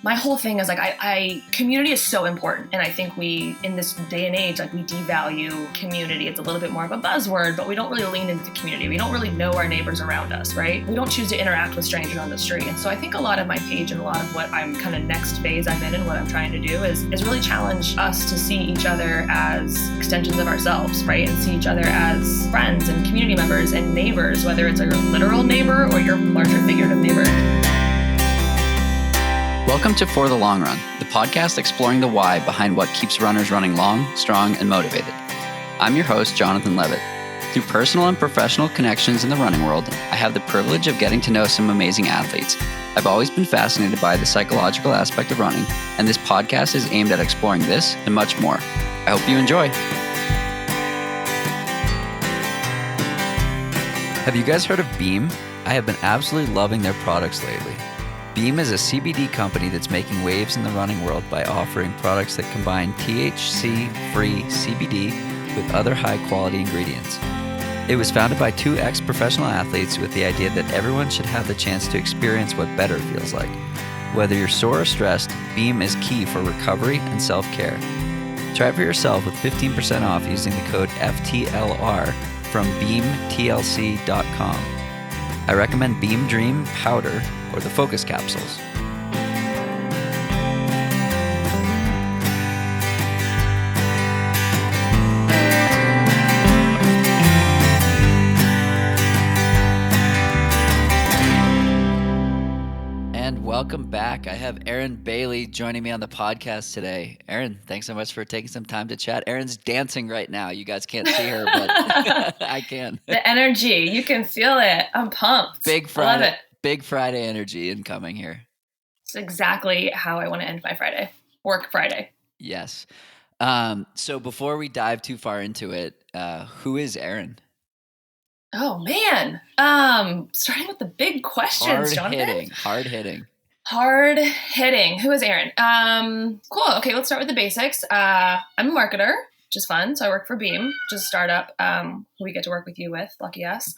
my whole thing is like, I community is so important. And I think we, in this day and age, like we devalue community. It's a little bit more of a buzzword, but we don't really lean into the community. We don't really know our neighbors around us, right? We don't choose to interact with strangers on the street. And so I think a lot of my page and a lot of what I'm kind of next phase I'm in and what I'm trying to do is really challenge us to see each other as extensions of ourselves, right? And see each other as friends and community members and neighbors, whether it's a literal neighbor or your larger figurative neighbor. Welcome to For the Long Run, the podcast exploring the why behind what keeps runners running long, strong, and motivated. I'm your host, Jonathan Levitt. Through personal and professional connections in the running world, I have the privilege of getting to know some amazing athletes. I've always been fascinated by the psychological aspect of running, and this podcast is aimed at exploring this and much more. I hope you enjoy. Have you guys heard of Beam? I have been absolutely loving their products lately. Beam is a CBD company that's making waves in the running world by offering products that combine THC-free CBD with other high-quality ingredients. It was founded by two ex-professional athletes with the idea that everyone should have the chance to experience what better feels like. Whether you're sore or stressed, Beam is key for recovery and self-care. Try it for yourself with 15% off using the code FTLR from beamtlc.com. I recommend Beam Dream Powder or the Focus Capsules. And welcome back. I have Erin Bailey joining me on the podcast today. Erin, thanks so much for taking some time to chat. Erin's dancing right now. You guys can't see her, but I can. The energy, you can feel it. I'm pumped. Big Friday. I love it. Big Friday energy incoming here. It's exactly how I want to end my Friday. Work Friday. Yes. So before we dive too far into it, who is Erin? Oh man. Starting with the big questions, Jonathan. Hard hitting. Who is Erin? Cool. Okay, let's start with the basics. I'm a marketer, which is fun. So I work for Beam, which is a startup who we get to work with you with, lucky us.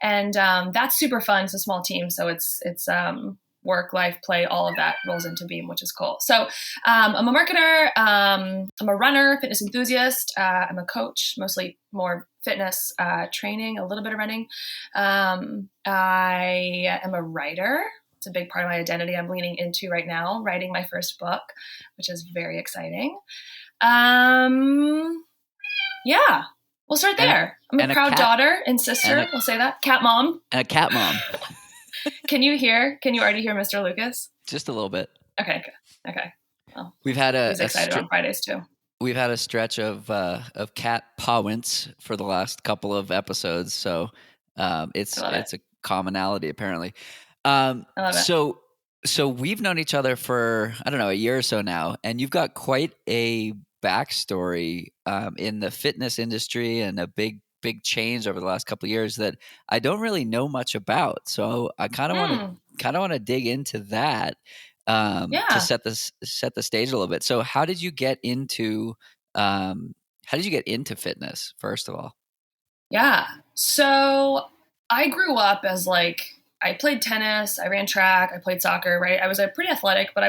And that's super fun. It's a small team, so it's work, life, play, all of that rolls into Beam, which is cool. So I'm a marketer. I'm a runner, fitness enthusiast. I'm a coach, mostly more fitness training, a little bit of running. I am a writer. It's a big part of my identity I'm leaning into right now, writing my first book, which is very exciting. Yeah, we'll start there. I'm a proud daughter and sister. We'll say that. Cat mom. And a cat mom. Can you already hear Mr. Lucas? Just a little bit. Okay. Well, he's excited on Fridays too. We've had a stretch of cat pawints for the last couple of episodes, so it's a commonality apparently. I love it. So we've known each other for, I don't know, a year or so now, and you've got quite a backstory in the fitness industry and a big change over the last couple of years that I don't really know much about. So I kind of want to dig into that to set the stage a little bit. So how did you get into fitness, first of all? Yeah. So I grew up as I played tennis, I ran track, I played soccer, right? I was pretty athletic, but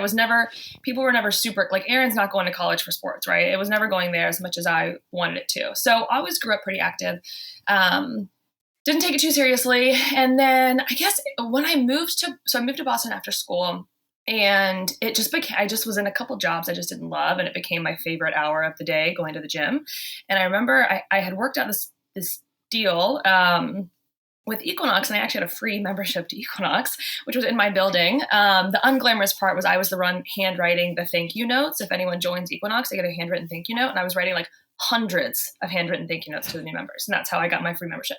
people were never super, Erin's not going to college for sports, right? It was never going there as much as I wanted it to. So I always grew up pretty active. Didn't take it too seriously. And then I guess when I moved to Boston after school, and it just became, I just was in a couple jobs I just didn't love, and it became my favorite hour of the day, going to the gym. And I remember I had worked out this deal, with Equinox, and I actually had a free membership to Equinox, which was in my building. The unglamorous part was I was the one handwriting the thank you notes. If anyone joins Equinox, they get a handwritten thank you note, and I was writing hundreds of handwritten thank you notes to the new members, and that's how I got my free membership.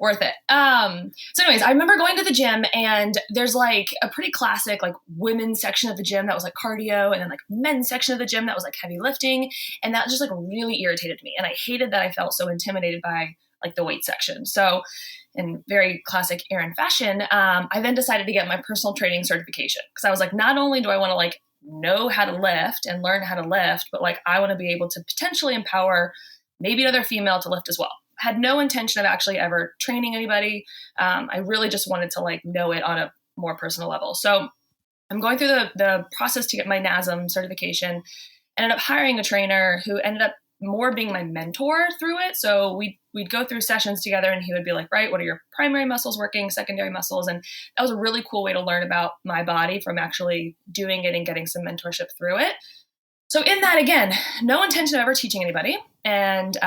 Worth it. So anyways, I remember going to the gym, and there's a pretty classic women's section of the gym that was cardio, and then men's section of the gym that was heavy lifting, and that just really irritated me, and I hated that I felt so intimidated by the weight section. So in very classic Erin fashion, I then decided to get my personal training certification, because I was not only do I want to know how to lift and learn how to lift, but I want to be able to potentially empower maybe another female to lift as well. Had no intention of actually ever training anybody. I really just wanted to know it on a more personal level. So I'm going through the process to get my NASM certification. Ended up hiring a trainer who ended up more being my mentor through it. So we'd go through sessions together and he would be like, right, what are your primary muscles working, secondary muscles? And that was a really cool way to learn about my body from actually doing it and getting some mentorship through it. So in that, again, no intention of ever teaching anybody, and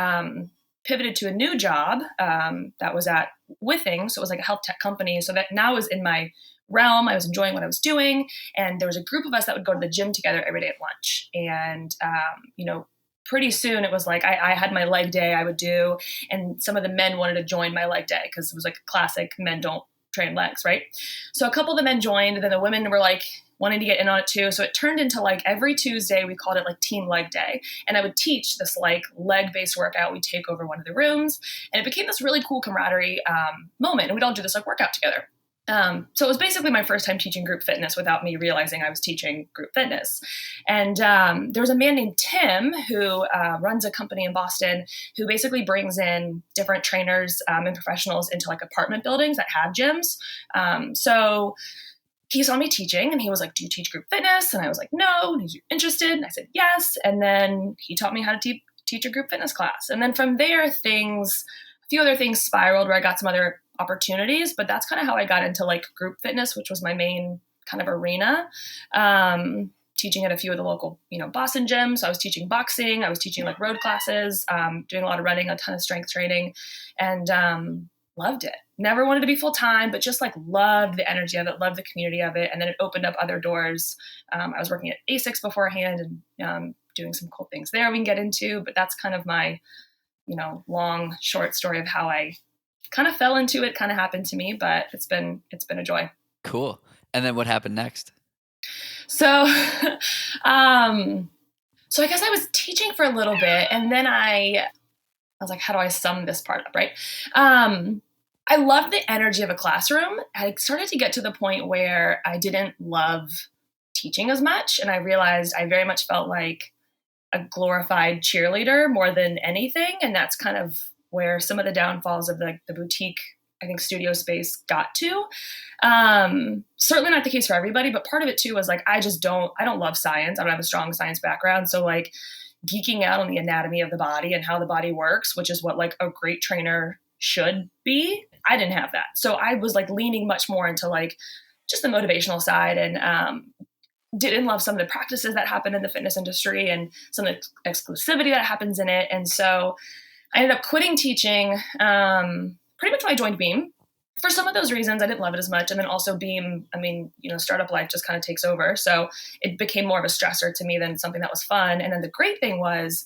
pivoted to a new job that was at Withing. So it was like a health tech company. So that now was in my realm. I was enjoying what I was doing. And there was a group of us that would go to the gym together every day at lunch. And, pretty soon it was like I had my leg day I would do. And some of the men wanted to join my leg day because it was like a classic men don't train legs, right? So a couple of the men joined, and then the women were like wanting to get in on it too. So it turned into like every Tuesday, we called it like team leg day. And I would teach this like leg-based workout. We'd take over one of the rooms, and it became this really cool camaraderie moment. And we'd all do this like workout together. So it was basically my first time teaching group fitness without me realizing I was teaching group fitness. And there was a man named Tim who runs a company in Boston who basically brings in different trainers and professionals into like apartment buildings that have gyms. So he saw me teaching and he was like, do you teach group fitness? And I was like, no. And he's interested. And I said, yes. And then he taught me how to teach a group fitness class. And then from there, a few other things spiraled where I got some other opportunities, but that's kind of how I got into like group fitness, which was my main kind of arena. Teaching at a few of the local, Boston gyms. So I was teaching boxing. I was teaching like road classes, doing a lot of running, a ton of strength training, and loved it. Never wanted to be full time, but just like loved the energy of it, loved the community of it. And then it opened up other doors. I was working at ASICS beforehand and doing some cool things there we can get into, but that's kind of my, long, short story of how I kind of fell into it, kind of happened to me, but it's been a joy. Cool. And then what happened next? So, so I guess I was teaching for a little bit, and then I was like, how do I sum this part up, right? I love the energy of a classroom. I started to get to the point where I didn't love teaching as much, and I realized I very much felt like a glorified cheerleader more than anything, and that's kind of where some of the downfalls of the boutique, I think, studio space got to. Certainly not the case for everybody, but part of it too was like, I don't love science. I don't have a strong science background. So like geeking out on the anatomy of the body and how the body works, which is what like a great trainer should be, I didn't have that. So I was like leaning much more into like just the motivational side, and didn't love some of the practices that happen in the fitness industry and some of the exclusivity that happens in it. And so I ended up quitting teaching pretty much when I joined Beam. For some of those reasons, I didn't love it as much. And then also Beam, startup life just kind of takes over. So it became more of a stressor to me than something that was fun. And then the great thing was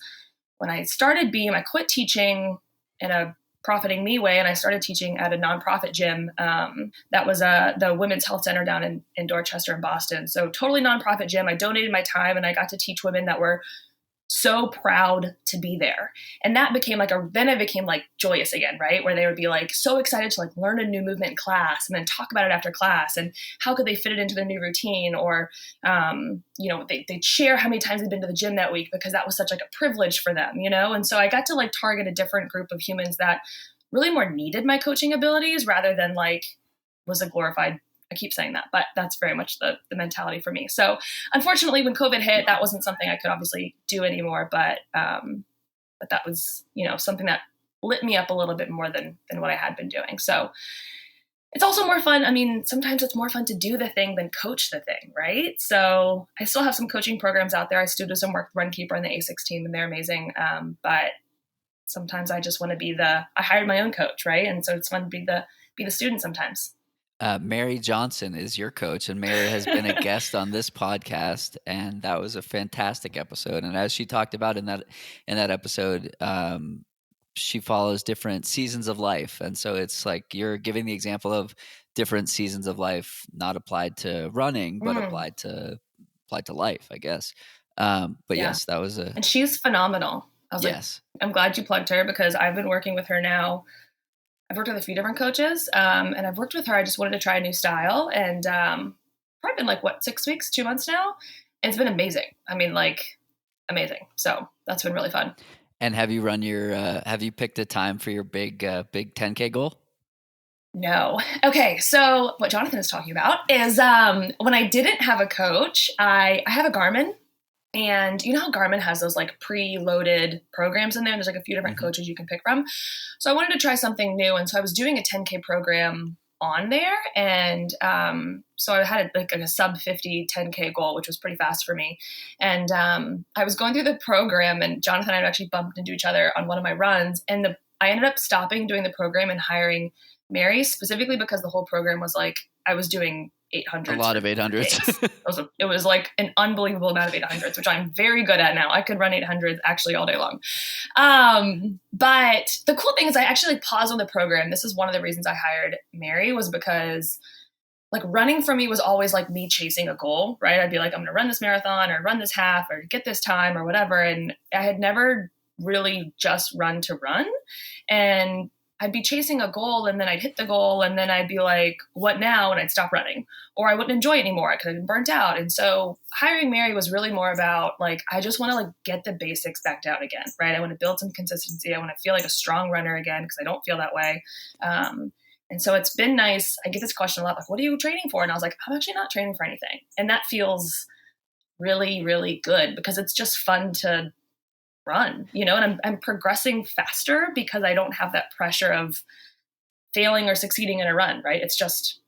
when I started Beam, I quit teaching in a profiting me way. And I started teaching at a nonprofit gym that was the Women's Health Center down in Dorchester in Boston. So totally nonprofit gym. I donated my time and I got to teach women that were so proud to be there. And that became then I became like joyous again, right? Where they would be like so excited to like learn a new movement in class and then talk about it after class and how could they fit it into their new routine, or, they'd share how many times they'd been to the gym that week because that was such like a privilege for them, And so I got to like target a different group of humans that really more needed my coaching abilities rather than like was a glorified, I keep saying that, but that's very much the mentality for me. So unfortunately, when COVID hit, that wasn't something I could obviously do anymore, but that was, something that lit me up a little bit more than what I had been doing. So it's also more fun. Sometimes it's more fun to do the thing than coach the thing, right? So I still have some coaching programs out there. I still do some work with Runkeeper and the ASICS team, and they're amazing. But sometimes I just want to I hired my own coach, right? And so it's fun to be the student sometimes. Mary Johnson is your coach, and Mary has been a guest on this podcast, and that was a fantastic episode. And as she talked about in that episode, she follows different seasons of life, and so it's like you're giving the example of different seasons of life, not applied to running, but applied to life, I guess. But yeah. Yes, that was and she's phenomenal. I was yes. I'm glad you plugged her because I've been working with her now. I've worked with a few different coaches, and I've worked with her. I just wanted to try a new style, and probably been 6 weeks, 2 months now. And it's been amazing. Amazing. So that's been really fun. And have you run have you picked a time for your big 10K goal? No. Okay, so what Jonathan is talking about is when I didn't have a coach, I have a Garmin. And you know how Garmin has those like pre-loaded programs in there? And there's like a few different Hmm. coaches you can pick from. So I wanted to try something new. And so I was doing a 10K program on there. And so I had like a sub 50 10K goal, which was pretty fast for me. And I was going through the program, and Jonathan and I actually bumped into each other on one of my runs. And I ended up stopping doing the program and hiring Mary, specifically because the whole program was like, I was doing A 800s lot for of 800s. days. It was like an unbelievable amount of 800s, which I'm very good at now. I could run 800s actually all day long. But the cool thing is I actually like paused on the program. This is one of the reasons I hired Mary, was because like running for me was always like me chasing a goal, right? I'd be like, I'm going to run this marathon or run this half or get this time or whatever. And I had never really just run to run. And I'd be chasing a goal, and then I'd hit the goal, and then I'd be like, what now? And I'd stop running, or I wouldn't enjoy it anymore. I could have been burnt out. And so hiring Mary was really more about like, I just want to like get the basics back down again, right? I want to build some consistency. I want to feel like a strong runner again, because I don't feel that way. And so it's been nice. I get this question a lot, like, what are you training for? And I was like, I'm actually not training for anything. And that feels really, really good, because it's just fun to run, and I'm progressing faster because I don't have that pressure of failing or succeeding in a run, right? It's just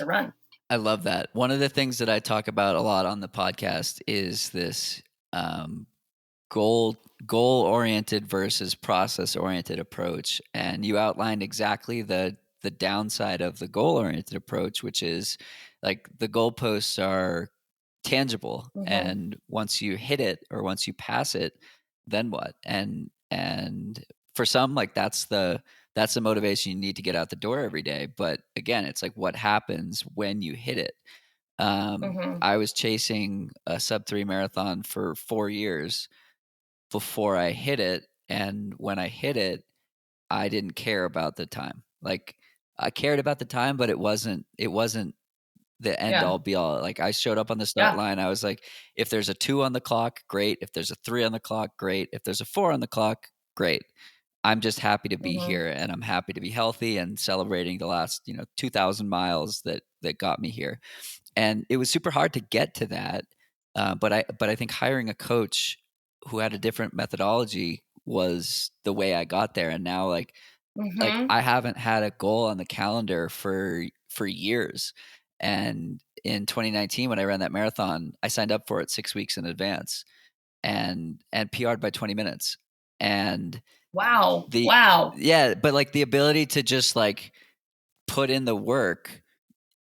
a run. I love that. One of the things that I talk about a lot on the podcast is this um, goal oriented versus process oriented approach, and you outlined exactly the downside of the goal oriented approach, which is like the goalposts are tangible, Mm-hmm. and once you hit it or once you pass it, then what? And for some, like that's the motivation you need to get out the door every day. But again, it's like what happens when you hit it. Mm-hmm. I was chasing a sub 3 marathon for 4 years before I hit it, and when I hit it, I didn't care about the time. Like I cared about the time, but it wasn't the end Yeah. all be all. Like I showed up on the start Yeah. line, I was like, if there's a 2 on the clock, great. If there's a 3 on the clock, great. If there's a 4 on the clock, great. I'm just happy to be Mm-hmm. here, and I'm happy to be healthy and celebrating the last, 2,000 miles that got me here. And it was super hard to get to that. But I think hiring a coach who had a different methodology was the way I got there. And now like Mm-hmm. I haven't had a goal on the calendar for years. And in 2019, when I ran that marathon, I signed up for it 6 weeks in advance and PR'd by 20 minutes. And Wow. the Wow. yeah, but like the ability to just like put in the work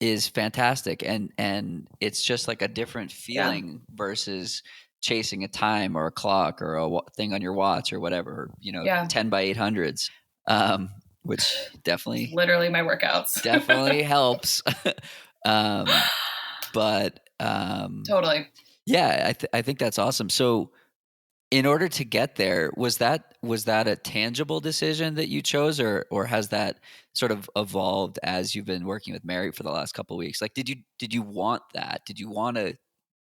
is fantastic, and it's just like a different Yeah. feeling versus chasing a time or a clock or a thing on your watch or whatever, Yeah. 10 by 800s, which It's definitely literally my workouts. definitely helps. um, but Totally. yeah, I think that's awesome. So in order to get there, was that a tangible decision that you chose, or has that sort of evolved as you've been working with Mary for the last couple of weeks? Like, did you want that? Did you want to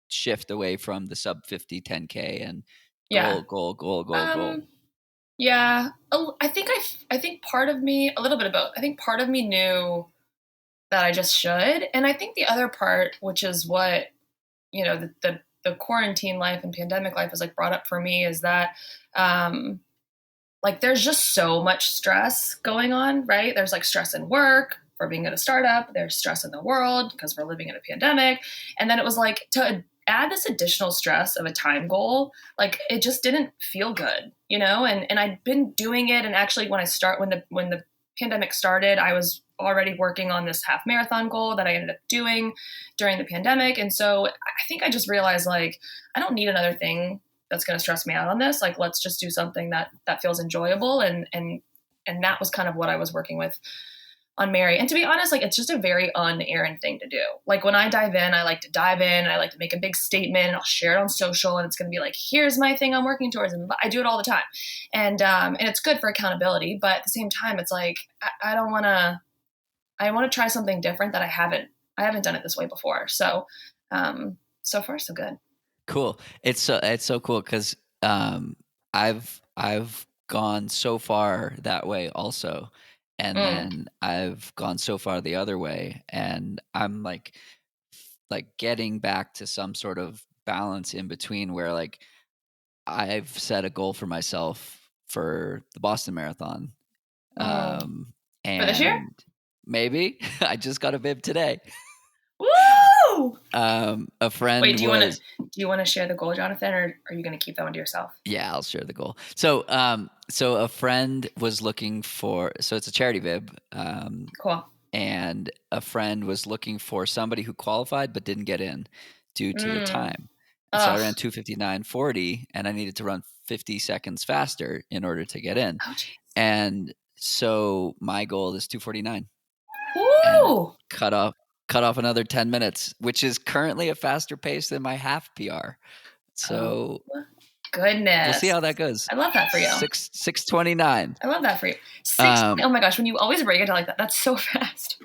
shift away from the sub 50 10K and Yeah. goal? Um, yeah. I think part of me, a little bit of both. I think part of me knew that I just should. And I think the other part, which is what, the quarantine life and pandemic life is like brought up for me, is that um like there's just so much stress going on, right? There's like stress in work for being at a startup, there's stress in the world because we're living in a pandemic. And then it was like to add this additional stress of a time goal, like it just didn't feel good, and I'd been doing it. And actually when the pandemic started, I was already working on this half marathon goal that I ended up doing during the pandemic. And so I think I just realized like I don't need another thing that's going to stress me out on this. Like, let's just do something that feels enjoyable. And that was kind of what I was working with on Mary. And to be honest, like, it's just a very un-Erin thing to do. Like, when I dive in, I like to dive in, I like to make a big statement, and I'll share it on social, and it's going to be like, here's my thing I'm working towards. And I do it all the time. And it's good for accountability. But at the same time, it's like, I don't want to, I want to try something different that I haven't done it this way before. So far, so good. Cool. It's so cool because I've gone so far that way also, And Mm. then I've gone so far the other way, and I'm like getting back to some sort of balance in between where like I've set a goal for myself for the Boston Marathon. Mm. For this year? And maybe I just got a bib today. Woo! A friend Wait, was, do you want to share the goal, Jonathan, or are you going to keep that one to yourself? yeah, I'll share the goal. So, so a friend was looking for, so it's a charity bib. Cool. And a friend was looking for somebody who qualified but didn't get in due to the Mm. time. And so I ran Ugh. 2:59:40, and I needed to run 50 seconds faster in order to get in. Oh, jeez. And so my goal is 2:49, and Woo! cut off another 10 minutes, which is currently a faster pace than my half PR. Oh, So we'll see goodness. how that goes. I love that for you. 6:29. I love that for you. Um, Oh my gosh, when you always break it down like that, that's so fast.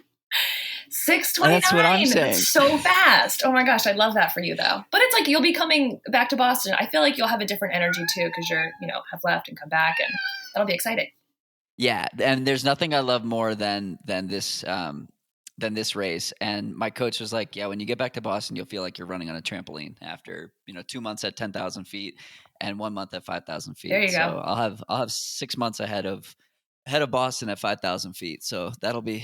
that's what I'm 6:29. saying. That's so fast. Oh my gosh, I love that for you though. But it's like you'll be coming back to Boston. I feel like you'll have a different energy too because you're, have left and come back, and that'll be exciting. Yeah, and there's nothing I love more than this race. And my coach was like, "Yeah, when you get back to Boston, you'll feel like you're running on a trampoline after 2 months at 10,000 feet and 1 month at 5,000 There feet. you go. So I'll have 6 months ahead of Boston at 5,000 feet. So that'll be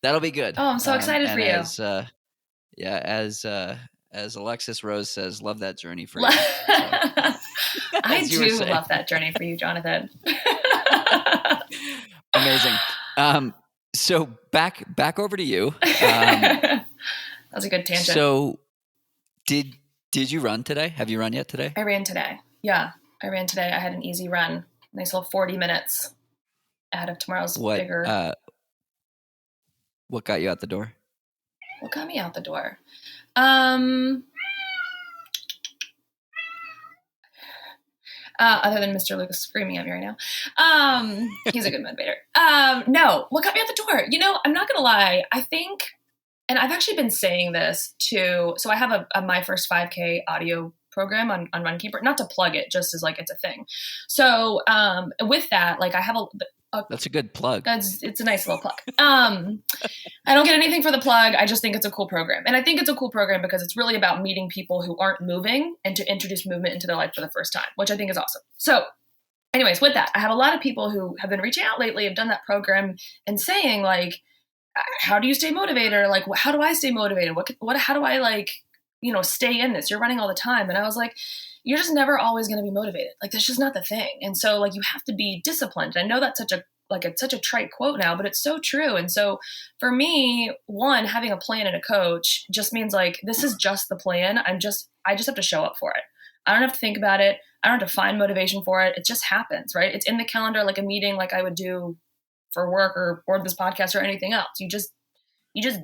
good. Oh, I'm so excited for And you. yeah, as Alexis Rose says, love that journey for you. So, I as you were do saying. love that journey for you, Jonathan. Amazing. So back over to you. That was a good tangent. So did you run today? Have you run yet today? I ran today. Yeah, I ran today. I had an easy run. Nice little 40 minutes ahead of tomorrow's bigger. What got you out the door? What got me out the door? Other than Mr. Lucas screaming at me right now. He's a good motivator. No, what got me out the door? I'm not going to lie. I think, and I've actually been saying this too. So I have a My First 5K audio program on Runkeeper, not to plug it, just as like it's a thing. So with that, like I have that's a good plug. It's a nice little plug. I don't get anything for the plug. I just think it's a cool program. And I think it's a cool program because it's really about meeting people who aren't moving and to introduce movement into their life for the first time, which I think is awesome. So anyways, with that, I have a lot of people who have been reaching out lately, have done that program and saying like, how do you stay motivated? Or like, how do I stay motivated? How do I like, stay in this? You're running all the time. And I was like, you're just never always going to be motivated. Like that's just not the thing. And so like you have to be disciplined. I know that's such a trite quote now, but it's so true. And so for me, one, having a plan and a coach just means like this is just the plan. I just have to show up for it. I don't have to think about it. I don't have to find motivation for it. It just happens, right? It's in the calendar like a meeting like I would do for work or this podcast or anything else. You just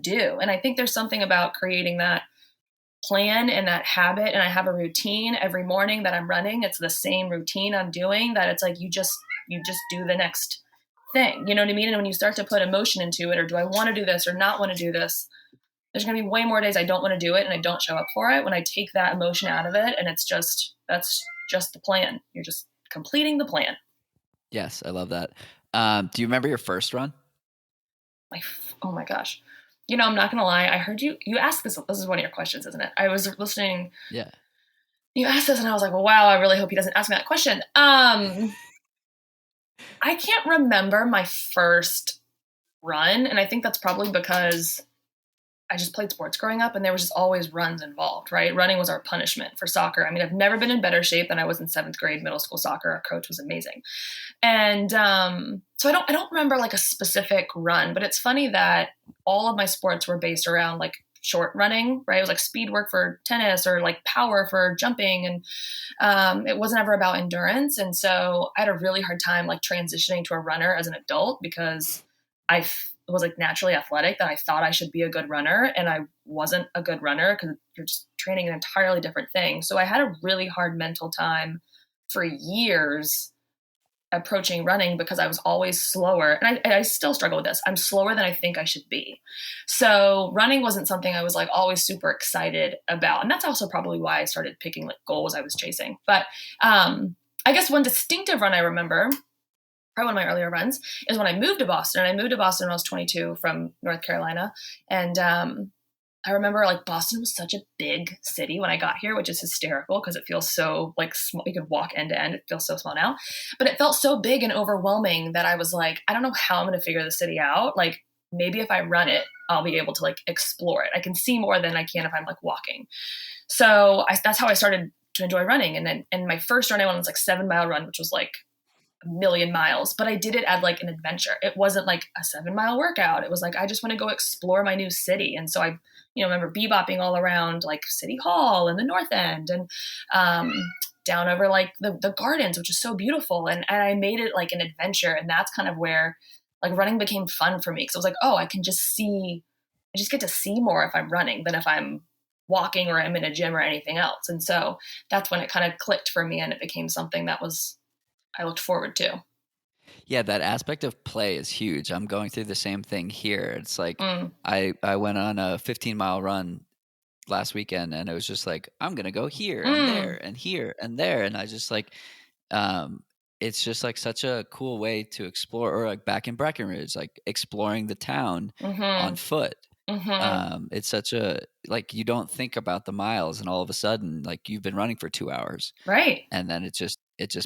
do. And I think there's something about creating that plan and that habit. And I have a routine every morning that I'm running. It's the same routine I'm doing that it's like you just do the next thing. You know what I mean? And when you start to put emotion into it, or do I want to do this or not want to do this, there's going to be way more days I don't want to do it and I don't show up for it when I take that emotion out of it. And that's just the plan. You're just completing the plan. Yes, I love that. Do you remember your first run? Oh my gosh. I'm not going to lie. I heard you asked this. This is one of your questions, isn't it? I was listening. Yeah. You asked this and I was like, well, wow, I really hope he doesn't ask me that question. I can't remember my first run. And I think that's probably because I just played sports growing up and there was just always runs involved, right? Running was our punishment for soccer. I mean, I've never been in better shape than I was in 7th grade middle school soccer. Our coach was amazing. And so I don't remember like a specific run, but it's funny that all of my sports were based around like short running, right? It was like speed work for tennis or like power for jumping. And it wasn't ever about endurance. And so I had a really hard time like transitioning to a runner as an adult because I was like naturally athletic that I thought I should be a good runner. And I wasn't a good runner because you're just training an entirely different thing. So I had a really hard mental time for years approaching running because I was always slower. And I still struggle with this. I'm slower than I think I should be. So running wasn't something I was like always super excited about. And that's also probably why I started picking like goals I was chasing. But I guess one distinctive run I remember probably one of my earlier runs, is when I moved to Boston. And I moved to Boston when I was 22 from North Carolina. And I remember like Boston was such a big city when I got here, which is hysterical because it feels so like small. You could walk end to end. It feels so small now, but it felt so big and overwhelming that I was like, I don't know how I'm going to figure the city out. Like maybe if I run it, I'll be able to like explore it. I can see more than I can if I'm like walking. So that's how I started to enjoy running. And my first run I went was like 7 mile run, which was like a million miles, but I did it as like an adventure. It wasn't like a 7 mile workout. It was like, I just want to go explore my new city. And so I, remember bebopping all around like City Hall and the North End and down over like the gardens, which is so beautiful. And I made it like an adventure. And that's kind of where like running became fun for me. Cause I was like, oh, I just get to see more if I'm running than if I'm walking or I'm in a gym or anything else. And so that's when it kind of clicked for me and it became something that I looked forward to. Yeah, that aspect of play is huge. I'm going through the same thing here. It's like Mm. I went on a 15-mile run last weekend, and it was just like, I'm gonna go here and Mm. there and here and there, and I just like, um, it's just like such a cool way to explore. Or like back in Breckenridge, like exploring the town on Mm-hmm. foot. Mm-hmm. It's such a, like, you don't think about the miles, and all of a sudden, like, you've been running for 2 hours, Right. and then it just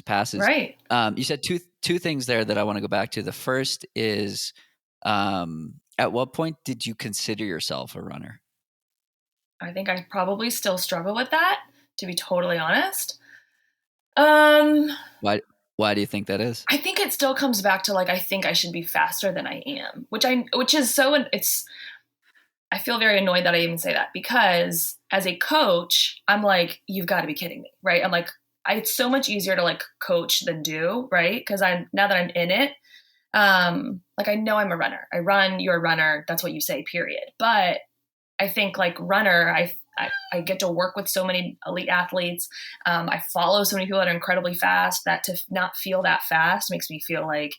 passes. Right. You said two things there that I want to go back to. The first is, at what point did you consider yourself a runner? I think I probably still struggle with that, to be totally honest. Um, Why do you think that is? I think it still comes back to like I think I should be faster than I am, which is so it's I feel very annoyed that I even say that because as a coach, I'm like, you've got to be kidding me, right? I'm like, it's so much easier to like coach than do, right? Because now that I'm in it, like I know I'm a runner. I run, you're a runner. That's what you say, period. But I think like runner, I get to work with so many elite athletes. I follow so many people that are incredibly fast. That to not feel that fast makes me feel like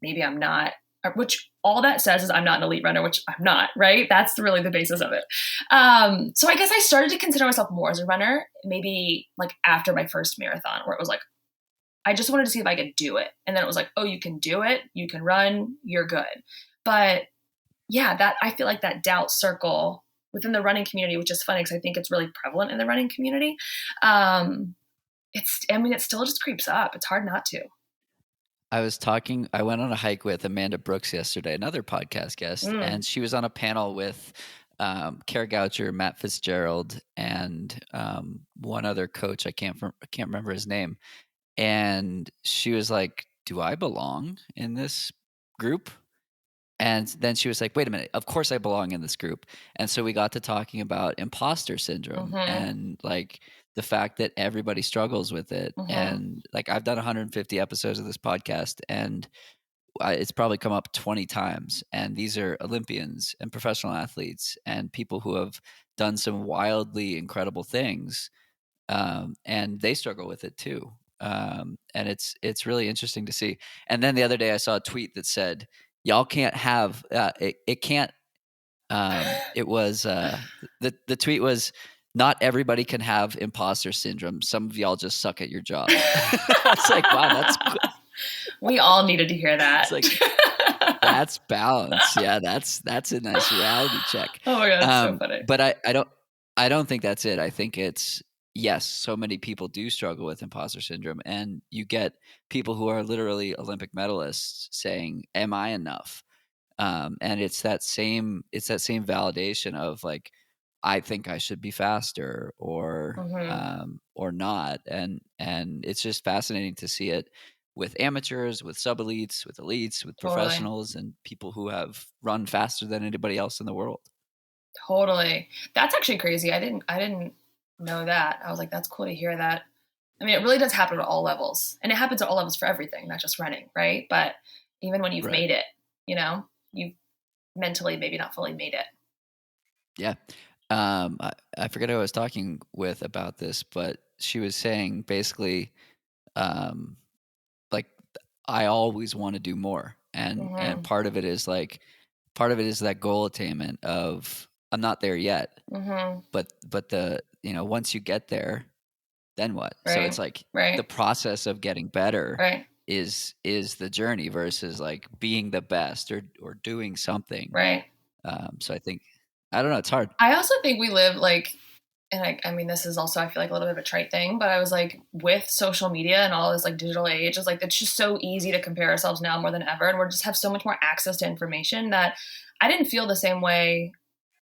maybe I'm not, which all that says is I'm not an elite runner, which I'm not, right? That's really the basis of it. So I guess I started to consider myself more as a runner, maybe like after my first marathon, where it was like, I just wanted to see if I could do it. And then it was like, oh, you can do it. You can run. You're good. But yeah, that I feel like that doubt circle within the running community, which is funny because I think it's really prevalent in the running community. It still just creeps up. It's hard not to. I went on a hike with Amanda Brooks yesterday, another podcast guest, Mm. and she was on a panel with Kara Goucher, Matt Fitzgerald, and one other coach. I can't remember his name. And she was like, "Do I belong in this group?" And then she was like, "Wait a minute, of course I belong in this group." And so we got to talking about imposter syndrome Mm-hmm. and like the fact that everybody struggles with it. Mm-hmm. And like I've done 150 episodes of this podcast, and it's probably come up 20 times. And these are Olympians and professional athletes and people who have done some wildly incredible things, and they struggle with it too. And it's really interesting to see. And then the other day I saw a tweet that said, "Y'all can't have it can't." It was the tweet was, "Not everybody can have imposter syndrome. Some of y'all just suck at your jobs." It's like, wow, that's cool. We all needed to hear that. It's like, that's balance. Yeah, that's a nice reality check. Oh my God, that's so funny. But I don't think that's it. I think it's, yes, so many people do struggle with imposter syndrome, and you get people who are literally Olympic medalists saying, "Am I enough?" And it's that same validation of like, I think I should be faster, Mm-hmm. or not. And it's just fascinating to see it with amateurs, with sub elites, with elites, with Totally. professionals, and people who have run faster than anybody else in the world. Totally. That's actually crazy. I didn't know that. I was like, that's cool to hear that. I mean, it really does happen at all levels. And it happens at all levels for everything, not just running, right? But even when you've Right. made it, you've mentally maybe not fully made it. Yeah. I forget who I was talking with about this, but she was saying basically, um, like, I always want to do more. And Mm-hmm. part of it is that goal attainment of, I'm not there yet, Mm-hmm. but once you get there, then what? So it's Right. like the Right. process of getting better Right. is the journey versus like being the best or doing something. Right. So I think, I don't know, it's hard. I also think we live like, and I mean, this is also, I feel like a little bit of a trite thing, but I was like, with social media and all this like digital age, it's like, it's just so easy to compare ourselves now more than ever. And we just have so much more access to information that I didn't feel the same way.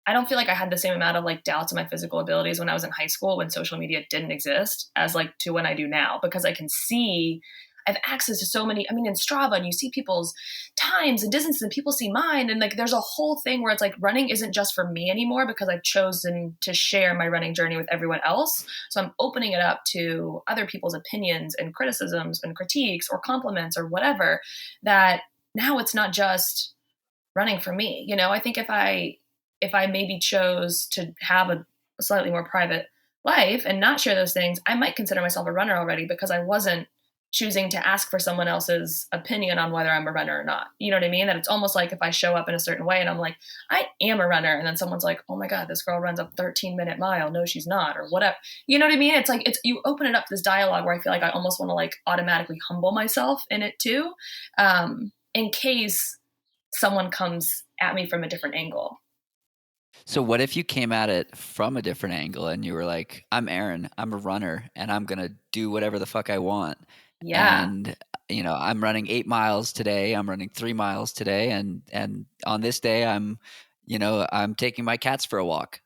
I don't feel like I had the same amount of like doubts in my physical abilities when I was in high school, when social media didn't exist, as like to when I do now, because I can see, I have access to so many, I mean, in Strava, and you see people's times and distances and people see mine. And like, there's a whole thing where it's like running isn't just for me anymore, because I've chosen to share my running journey with everyone else. So I'm opening it up to other people's opinions and criticisms and critiques or compliments or whatever, that now it's not just running for me. You know, I think if I maybe chose to have a slightly more private life and not share those things, I might consider myself a runner already, because I wasn't choosing to ask for someone else's opinion on whether I'm a runner or not. You know what I mean? That it's almost like if I show up in a certain way and I'm like, I am a runner, and then someone's like, oh my God, this girl runs a 13-minute mile. No, she's not, or whatever. You know what I mean? It's like, you open it up to this dialogue where I feel like I almost want to like automatically humble myself in it too, in case someone comes at me from a different angle. So what if you came at it from a different angle and you were like, I'm Erin, I'm a runner, and I'm going to do whatever the fuck I want. Yeah. And, you know, I'm running 8 miles today. I'm running 3 miles today. And on this day, I'm taking my cats for a walk.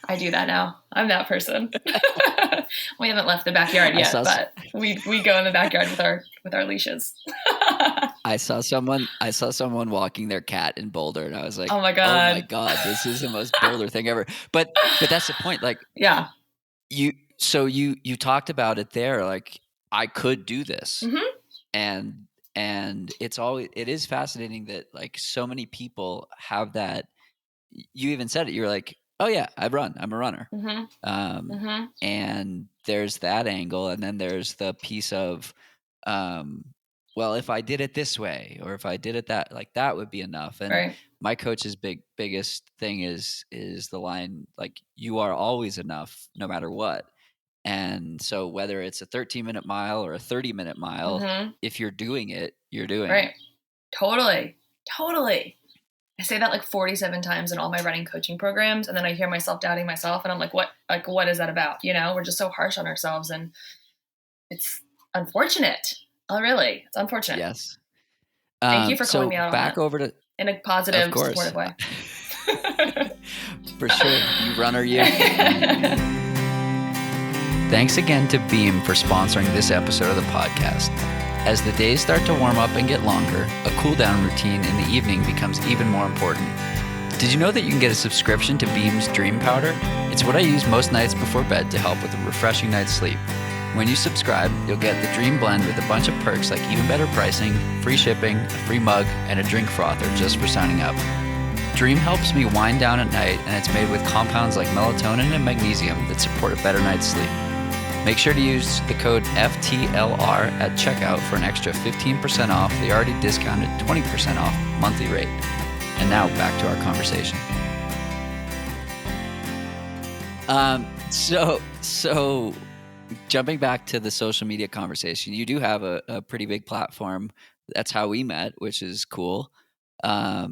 I do that now. I'm that person. We haven't left the backyard yet, but we go in the backyard with our leashes. I saw someone walking their cat in Boulder, and I was like, oh my God, this is the most Boulder thing ever. But that's the point. Like, yeah, you talked about it there. Like, I could do this, and it is fascinating that like so many people have that. You even said it. You're like, oh yeah, I'm a runner. And there's that angle, and then there's the piece of, well, if I did it this way, or if I did it that, like that would be enough. And right. My coach's biggest thing is the line, like, you are always enough no matter what. And so whether it's a 13-minute mile or a 30-minute mile, if you're doing it, you're doing right. it. Totally. I say that like 47 times in all my running coaching programs. And then I hear myself doubting myself, and I'm like, what is that about? You know, we're just so harsh on ourselves, and it's unfortunate. Oh, really? It's unfortunate. Yes. Thank you for calling me out on that. Back over to, in a positive, supportive way. For sure. You runner, you. Thanks again to Beam for sponsoring this episode of the podcast. As the days start to warm up and get longer, a cool down routine in the evening becomes even more important. Did you know that you can get a subscription to Beam's Dream Powder? It's what I use most nights before bed to help with a refreshing night's sleep. When you subscribe, you'll get the Dream Blend with a bunch of perks like even better pricing, free shipping, a free mug, and a drink frother just for signing up. Dream helps me wind down at night, and it's made with compounds like melatonin and magnesium that support a better night's sleep. Make sure to use the code FTLR at checkout for an extra 15% off the already discounted 20% off monthly rate. And now back to our conversation. So jumping back to the social media conversation, you do have a pretty big platform. That's how we met, which is cool. Talk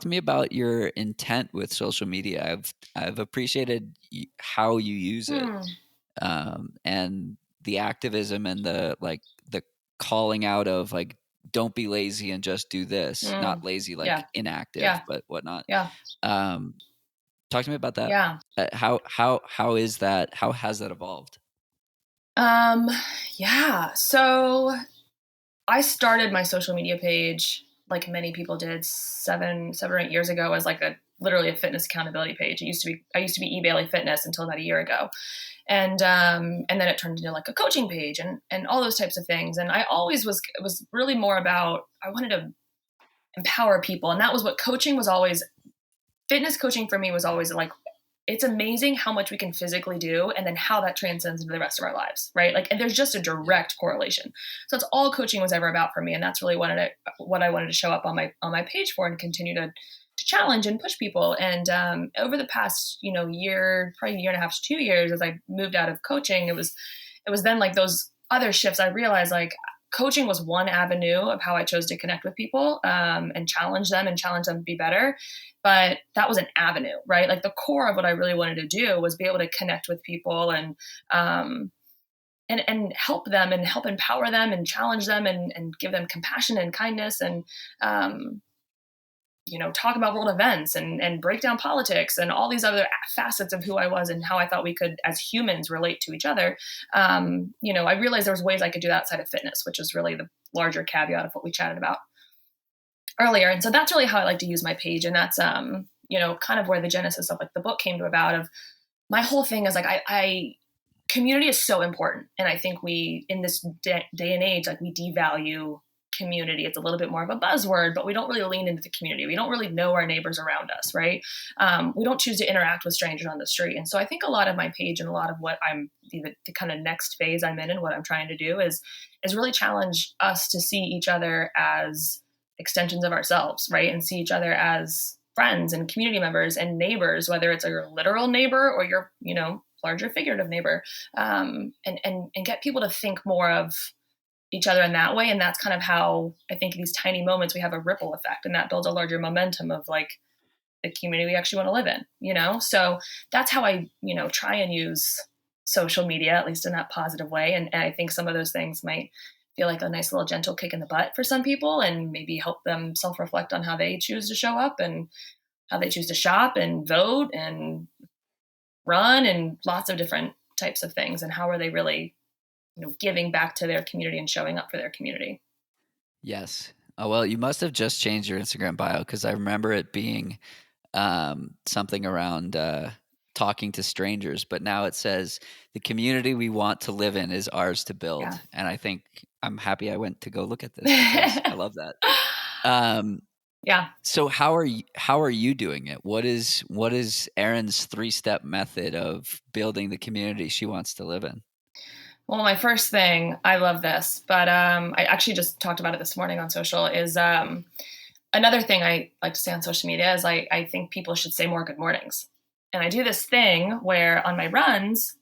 to me about your intent with social media. I've appreciated how you use it. And the activism and the calling out of like, don't be lazy and just do this. Not lazy, like inactive, but whatnot. Talk to me about that. Yeah. How is that? How has that evolved? Yeah. So I started my social media page, like many people did, 7 or 8 years ago, as like literally a fitness accountability page. I used to be Erin Bailey Fitness until about a year ago. And then it turned into like a coaching page and all those types of things. And I always was really more about, I wanted to empower people. And that was what coaching was always. Fitness coaching for me was always like, it's amazing how much we can physically do and then how that transcends into the rest of our lives, right? Like, and there's just a direct correlation. So that's all coaching was ever about for me. And that's really what I wanted to show up on my page for and continue to challenge and push people. And over the past, year, probably year and a half to 2 years, as I moved out of coaching, it was then like those other shifts, I realized like coaching was one avenue of how I chose to connect with people, and challenge them to be better. But that was an avenue, right? Like the core of what I really wanted to do was be able to connect with people and help them and help empower them and challenge them and give them compassion and kindness and, talk about world events and break down politics and all these other facets of who I was and how I thought we could, as humans, relate to each other. I realized there was ways I could do that outside of fitness, which is really the larger caveat of what we chatted about earlier. And so that's really how I like to use my page. And that's, kind of where the genesis of like the book came to about. Of my whole thing is like, I community is so important. And I think we, in this day and age, like we devalue community. It's a little bit more of a buzzword, but we don't really lean into the community. We don't really know our neighbors around us, right? We don't choose to interact with strangers on the street. And so I think a lot of my page and a lot of what I'm, the kind of next phase I'm in and what I'm trying to do is really challenge us to see each other as extensions of ourselves, right? And see each other as friends and community members and neighbors, whether it's your literal neighbor or your, larger figurative neighbor, and get people to think more of each other in that way. And that's kind of how I think these tiny moments, we have a ripple effect, and that builds a larger momentum of like the community we actually want to live in, So that's how I, try and use social media, at least in that positive way. And I think some of those things might feel like a nice little gentle kick in the butt for some people, and maybe help them self-reflect on how they choose to show up and how they choose to shop and vote and run and lots of different types of things, and how are they really, giving back to their community and showing up for their community. Yes. Oh, well, you must have just changed your Instagram bio, because I remember it being something around talking to strangers, but now it says the community we want to live in is ours to build. Yeah. And I think I'm happy I went to go look at this, because I love that. Yeah. So how are you doing it? What is Erin's 3-step method of building the community she wants to live in? Well, my first thing, I love this, but I actually just talked about it this morning on social, is another thing I like to say on social media is I think people should say more good mornings. And I do this thing where on my runs,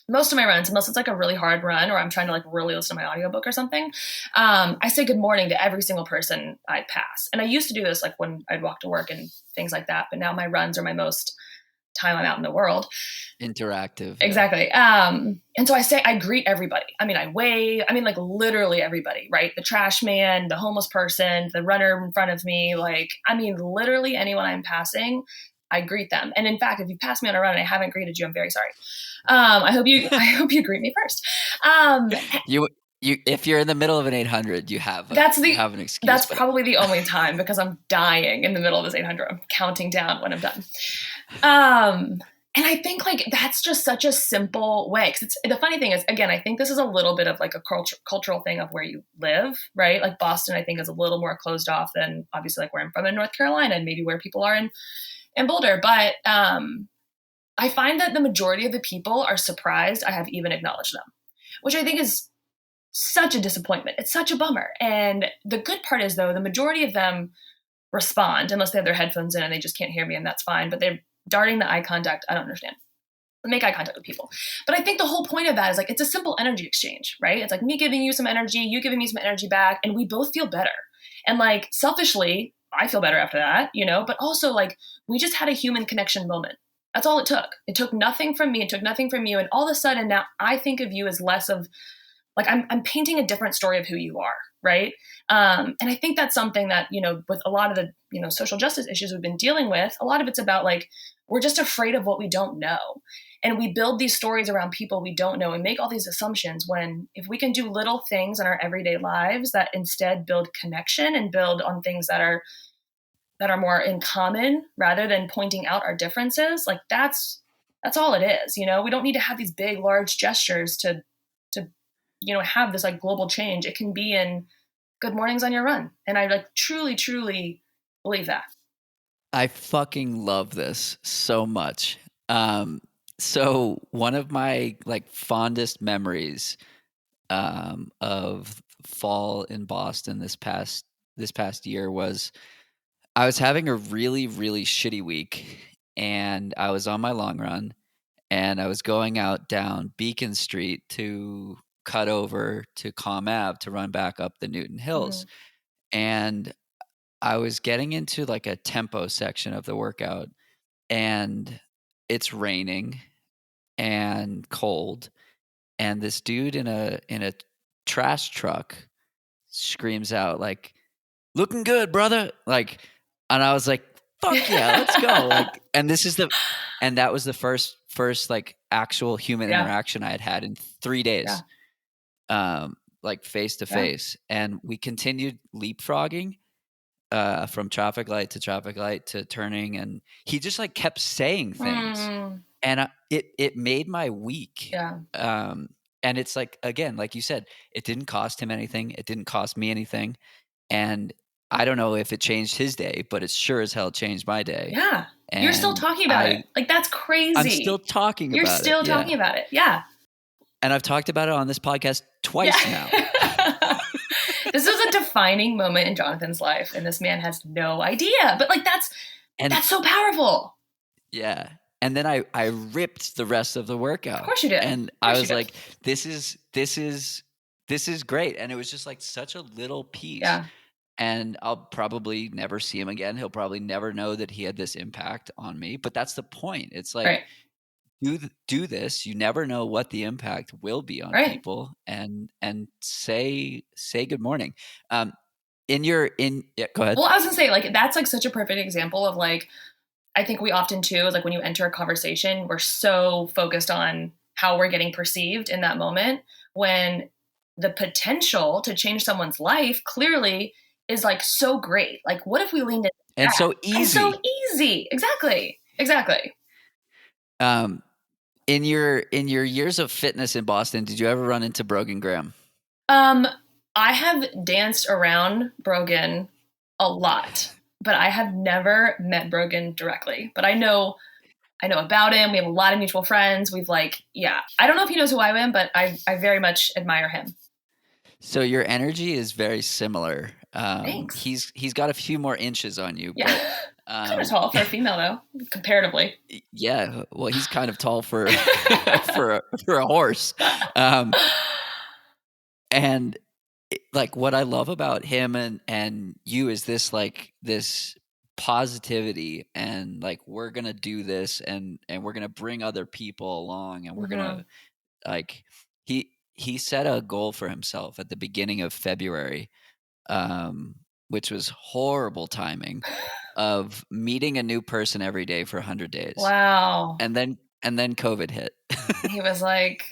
most of my runs, unless it's like a really hard run or I'm trying to like really listen to my audiobook or something, I say good morning to every single person I pass. And I used to do this like when I'd walk to work and things like that. But now my runs are my most time I'm out in the world. Interactive. Exactly. And so I greet everybody. I mean, I wave, like literally everybody, right? The trash man, the homeless person, the runner in front of me, literally anyone I'm passing, I greet them. And in fact, if you pass me on a run and I haven't greeted you, I'm very sorry. I hope you greet me first. You if you're in the middle of an 800, you have an excuse. That's probably the only time, because I'm dying in the middle of this 800. I'm counting down when I'm done. And I think like that's just such a simple way. Cause the funny thing is, again, I think this is a little bit of like a cultural thing of where you live, right? Like Boston, I think is a little more closed off than obviously like where I'm from in North Carolina and maybe where people are in Boulder. But, I find that the majority of the people are surprised I have even acknowledged them, which I think is such a disappointment. It's such a bummer. And the good part is though, the majority of them respond unless they have their headphones in and they just can't hear me, and that's fine. But they're darting the eye contact. I don't understand. Make eye contact with people. But I think the whole point of that is like, it's a simple energy exchange, right? It's like me giving you some energy, you giving me some energy back, and we both feel better. And like selfishly, I feel better after that, but also like we just had a human connection moment. That's all it took. It took nothing from me. It took nothing from you. And all of a sudden now I think of you as less of like, I'm painting a different story of who you are. Right. And I think that's something that, with a lot of the, social justice issues we've been dealing with, a lot of it's about like, we're just afraid of what we don't know. And we build these stories around people we don't know and make all these assumptions, when if we can do little things in our everyday lives that instead build connection and build on things that are more in common rather than pointing out our differences, like that's all it is. We don't need to have these big, large gestures to have this like global change. It can be in good mornings on your run. And I like truly, truly believe that. I fucking love this so much. So one of my like fondest memories of fall in Boston this past year was I was having a really, really shitty week, and I was on my long run, and I was going out down Beacon Street to cut over to Comm Ave to run back up the Newton Hills. And I was getting into like a tempo section of the workout, and it's raining and cold, and this dude in a trash truck screams out like, "Looking good, brother!" Like, and I was like, "Fuck yeah, let's go!" Like, and that was the first like actual human interaction I had in 3 days, like face to face, and we continued leapfrogging from traffic light to turning, and he just like kept saying things, and it made my week. And it's like, again, like you said, it didn't cost him anything, it didn't cost me anything, and I don't know if it changed his day, but it sure as hell changed my day. Yeah. And you're still talking about it. Like, that's crazy. I'm still talking You're about it. You're still talking about it. Yeah. And I've talked about it on this podcast twice now. This was a defining moment in Jonathan's life, and this man has no idea. But like, that's so powerful. Yeah. And then I ripped the rest of the workout. Of course you did. And I was like, this is great. And it was just like such a little piece. Yeah. And I'll probably never see him again. He'll probably never know that he had this impact on me. But that's the point. It's like, do this. You never know what the impact will be on people. And say good morning. Go ahead. Well, I was gonna say, like, that's like such a perfect example of like, I think we often too, like when you enter a conversation, we're so focused on how we're getting perceived in that moment, when the potential to change someone's life clearly is like so great. Like, what if we leaned into that? And so easy. And so easy. Exactly. In your years of fitness in Boston, did you ever run into Brogan Graham? I have danced around Brogan a lot, but I have never met Brogan directly. But I know about him. We have a lot of mutual friends. We've like, I don't know if he knows who I am, but I very much admire him. So your energy is very similar. Thanks. He's got a few more inches on you. Yeah. But, kind of tall for a female, though, comparatively. Yeah. Well, he's kind of tall for for a horse. And like what I love about him and you is this positivity, and like, we're gonna do this, and we're gonna bring other people along, and we're gonna, like, he set a goal for himself at the beginning of February, which was horrible timing, of meeting a new person every day for 100 days. Wow. And then COVID hit. He was like